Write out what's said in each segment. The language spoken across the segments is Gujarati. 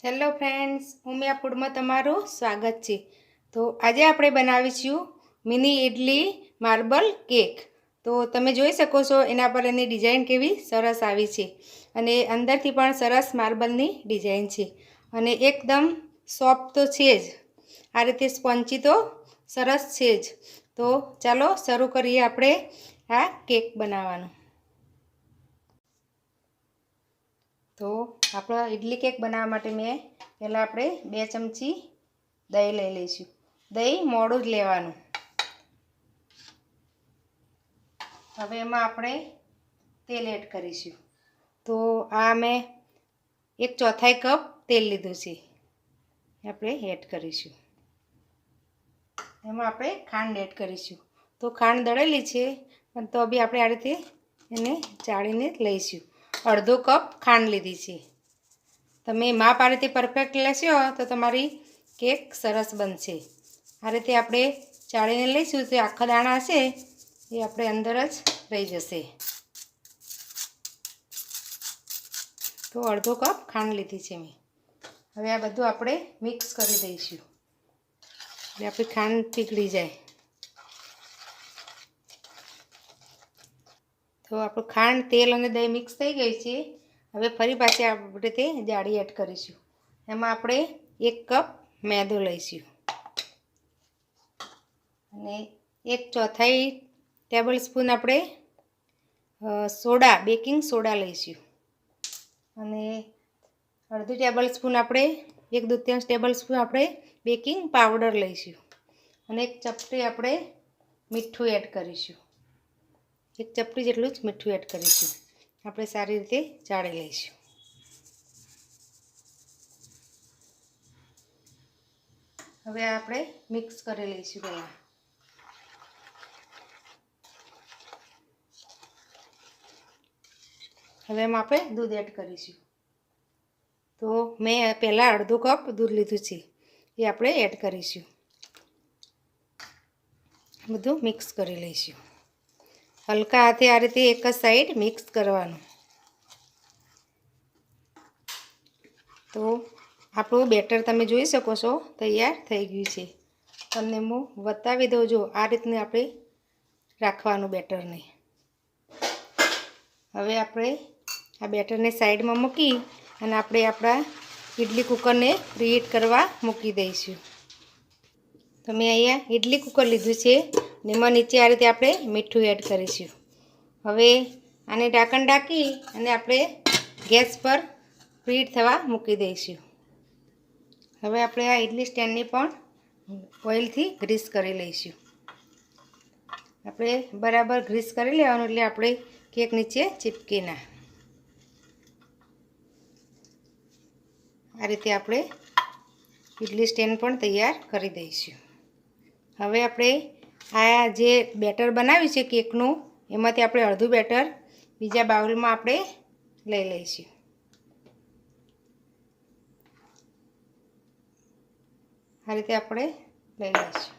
હેલો ફ્રેન્ડ્સ, ઉમિયા ફૂડમાં તમારું સ્વાગત છે। તો આજે આપણે બનાવીશું મિની ઇડલી માર્બલ કેક। તો તમે જોઈ શકો છો એના પર એની ડિઝાઇન કેવી સરસ આવી છે અને અંદરથી પણ સરસ માર્બલની ડિઝાઇન છે અને એકદમ સોફ્ટ તો છે જ, આ રીતે સ્પંચી તો સરસ છે જ। તો ચાલો શરૂ કરીએ આપણે આ કેક બનાવવાનું। તો આપણો ઇડલી કેક બનાવવા માટે મેં પહેલાં આપણે 2 ચમચી દહીં લઈ લઈશું। દહીં મોડું જ લેવાનું। હવે એમાં આપણે તેલ એડ કરીશું। તો આ મેં 1/4 કપ તેલ લીધું છે, આપણે એડ કરીશું। એમાં આપણે ખાંડ એડ કરીશું। તો ખાંડ દળેલી છે પણ તો બી આપણે આ રીતે એને ચાળીને લઈશું। અડધો કપ ખાંડ લીધી છે। તમે માપ આ રીતે પરફેક્ટ લેશો તો તમારી કેક સરસ બનશે। આ રીતે આપણે ચાળીને લઈશું તો આખા દાણા હશે એ આપણે અંદર જ રહી જશે। તો અડધો કપ ખાંડ લીધી છે મેં। હવે આ બધું આપણે મિક્સ કરી દઈશું એટલે આપણી ખાંડ પીગળી જાય। તો આપણું ખાંડ, તેલ અને દહીં મિક્સ થઈ ગઈ છે। હવે ફરી પાછી આપણે તે જાળી એડ કરીશું। એમાં આપણે 1 કપ મેદો લઈશું અને 1/4 ટેબલ સ્પૂન આપણે સોડા, બેકિંગ સોડા લઈશું અને અડધી ટેબલ સ્પૂન આપણે 1/2 ટેબલ સ્પૂન આપણે બેકિંગ પાવડર લઈશું અને 1 ચપટી આપણે મીઠું એડ કરીશું। 1 ચપટી જેટલું જ મીઠું એડ કરીશું। આપણે સારી રીતે ચાળી લઈશું। હવે આપણે મિક્સ કરી લઈશું પહેલાં। હવે એમાં આપણે દૂધ એડ કરીશું। તો મેં પહેલાં અડધો કપ દૂધ લીધું છે, એ આપણે એડ કરીશું। બધું મિક્સ કરી લઈશું। હલકા હાથે આ રીતે એક જ સાઈડ મિક્સ કરવાનું। તો આપણું બેટર તમે જોઈ શકો છો તૈયાર થઈ ગયું છે। તમને હું બતાવી દઉં, જો આ રીતને આપણે રાખવાનું બેટરને। હવે આપણે આ બેટરને સાઈડમાં મૂકી અને આપણે આપણા ઇડલી કુકરને પ્રીહીટ કરવા મૂકી દઈશું। તો મેં અહીંયા ઇડલી કુકર લીધું છે ને એમાં નીચે આ રીતે આપણે મીઠું એડ કરીશું। હવે આને ઢાંકણ ઢાંકી અને આપણે ગેસ પર પ્રીહીટ થવા મૂકી દઈશું। હવે આપણે આ ઇડલી સ્ટેન્ડની પણ ઓઇલથી ગ્રીસ કરી લઈશું। આપણે બરાબર ગ્રીસ કરી લેવાનું એટલે આપણે કેક નીચે ચીપકે ના। આ રીતે આપણે ઇડલી સ્ટેન્ડ પણ તૈયાર કરી દઈશું। હવે આપણે આ જે બેટર બનાવ્યું છે કેકનું, એમાંથી આપણે અડધું બેટર બીજા બાઉલમાં આપણે લઈ લઈશું। આ રીતે આપણે લઈ લઈશું।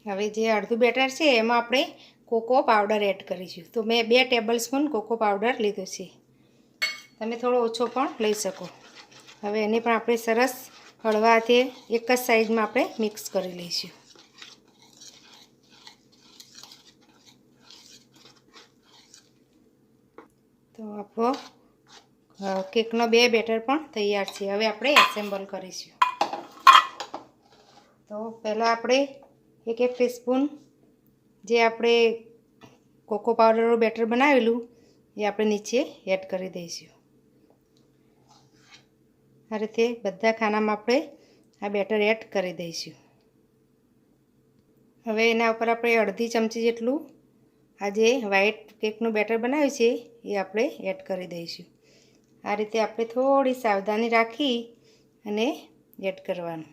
હવે જે અડધું બેટર છે એમાં આપણે કોકો પાવડર એડ કરીશું। તો મેં 2 ટેબલ સ્પૂન કોકો પાવડર લીધો છે, તમે થોડો ઓછો પણ લઈ શકો। હવે એને પણ આપણે સરસ હળવા હાથે એક જ સાઈડમાં આપણે મિક્સ કરી લઈશું। તો આપણો કેકનો 2 બેટર પણ તૈયાર છે। હવે આપણે એસેમ્બલ કરીશું। તો પહેલાં આપણે 1 ટીસ્પૂન જે આપણે કોકો પાવડરનું બેટર બનાવેલું એ આપણે નીચે એડ કરી દઈશું। આ રીતે બધા ખાનામાં આપણે આ બેટર એડ કરી દઈશું। હવે એના ઉપર આપણે અડધી ચમચી જેટલું આ જે વ્હાઈટ કેકનું બેટર બનાવ્યું છે એ આપણે એડ કરી દઈશું। આ રીતે આપણે થોડી સાવધાની રાખી અને એડ કરવાનું।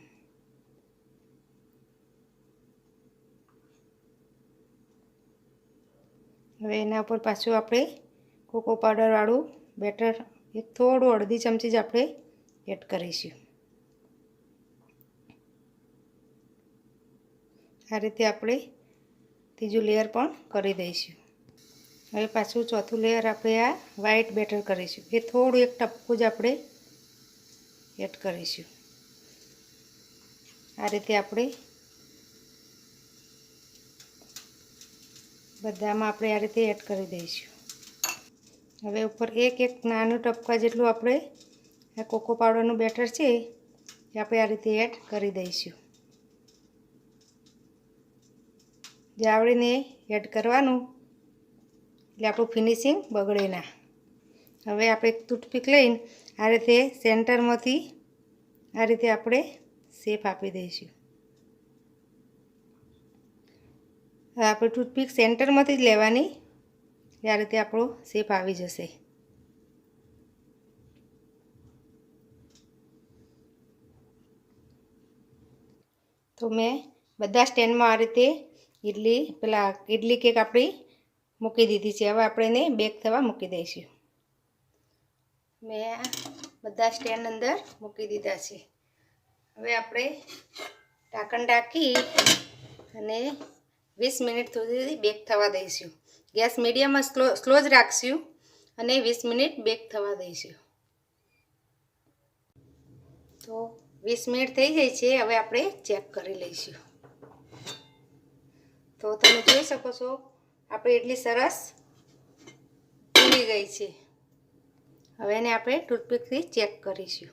હવે એના ઉપર પાછું આપણે કોકો પાવડરવાળું બેટર થોડું અડધી ચમચી જ આપણે એડ કરીશું। આ રીતે આપણે ત્રીજું લેયર પણ કરી દઈશું। હવે પાછું ચોથું લેયર આપણે આ વ્હાઈટ બેટર કરીશું। એ થોડું 1 ટપકું જ આપણે એડ કરીશું. આ રીતે આપણે બધામાં આપણે આ રીતે એડ કરી દઈશું. હવે ઉપર એક નાનું ટપકા જેટલું આપણે આ કોકો પાવડરનું બેટર છે એ આપણે આ રીતે એડ કરી દઈશું. જાવડીને એડ કરવાનું એટલે આપણું ફિનિશિંગ બગડે ના. હવે આપણે એક ટૂથપીક લઈને આ રીતે સેન્ટરમાંથી આ રીતે આપણે શેપ આપી દઈશું. હવે આપણે ટૂથપીક સેન્ટરમાંથી જ લેવાની, આ રીતે આપણો શેપ આવી જશે. તો મેં બધા સ્ટેન્ડમાં આ રીતે ઇડલી કેક આપણી મૂકી દીધી છે. હવે આપણે એને બેક થવા મૂકી દઈશું. મેં આ બધા સ્ટેન્ડ અંદર મૂકી દીધા છે. હવે આપણે ઢાંકણ ઢાંકી અને 20 મિનિટ સુધી બેક થવા દઈશું. ગેસ મીડિયમમાં સ્લો જ રાખશું અને 20 મિનિટ બેક થવા દઈશું. તો 20 મિનિટ થઈ ગઈ છે. હવે આપણે ચેક કરી લઈશું. તો તમે જોઈ શકો છો આપણી ઇડલી સરસ ફૂલી ગઈ છે. હવે એને આપણે ટૂથપીકથી ચેક કરીશું.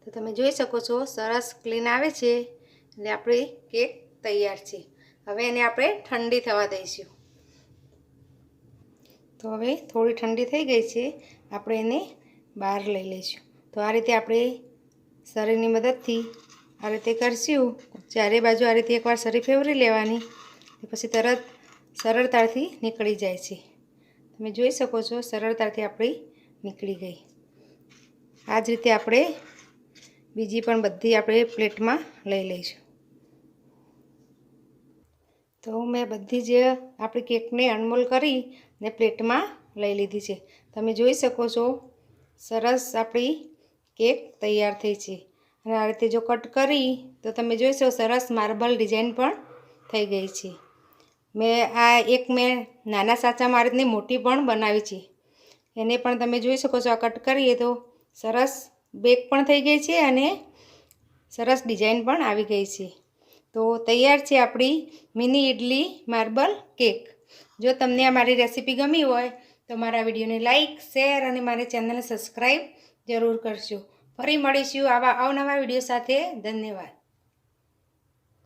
તો તમે જોઈ શકો છો સરસ ક્લીન આવે છે એટલે આપણી કેક તૈયાર છે. હવે એને આપણે ઠંડી થવા દઈશું. તો હવે થોડી ઠંડી થઈ ગઈ છે. આપણે એને બહાર લઈ લઈશું. તો આ રીતે આપણે સરીની મદદથી આ રીતે કરશું. ચારે બાજુ આ રીતે એકવાર સરી ફેરવી લેવાની, પછી તરત સરળતાથી નીકળી જાય છે. તમે જોઈ શકો છો સરળતાથી આપણી નીકળી ગઈ. આ જ રીતે આપણે બીજી પણ બધી આપણે પ્લેટમાં લઈ લઈશું. તો મેં બધી જ આપણી કેકને અનમોલ કરી ને પ્લેટમાં લઈ લીધી છે. તમે જોઈ શકો છો સરસ આપણી કેક તૈયાર થઈ છે. અને આ રીતે જો કટ કરી તો તમે જોઈશો સરસ માર્બલ ડિઝાઇન પણ થઈ ગઈ છે. મેં નાના સાચામાં આ રીતની મોટી પણ બનાવી છે. એને પણ તમે જોઈ શકો છો આ કટ કરીએ તો સરસ બેક પણ થઈ ગઈ છે અને સરસ ડિઝાઇન પણ આવી ગઈ છે. તો તૈયાર છે આપણી મિની ઇડલી માર્બલ કેક. જો તમને આ મારી રેસીપી ગમી હોય તો મારા વિડીયોને લાઇક, શેર અને મારી ચેનલને સબસ્ક્રાઈબ જરૂર કરજો. ફરી મળીશું આવા અવનવા વિડીયો સાથે. ધન્યવાદ.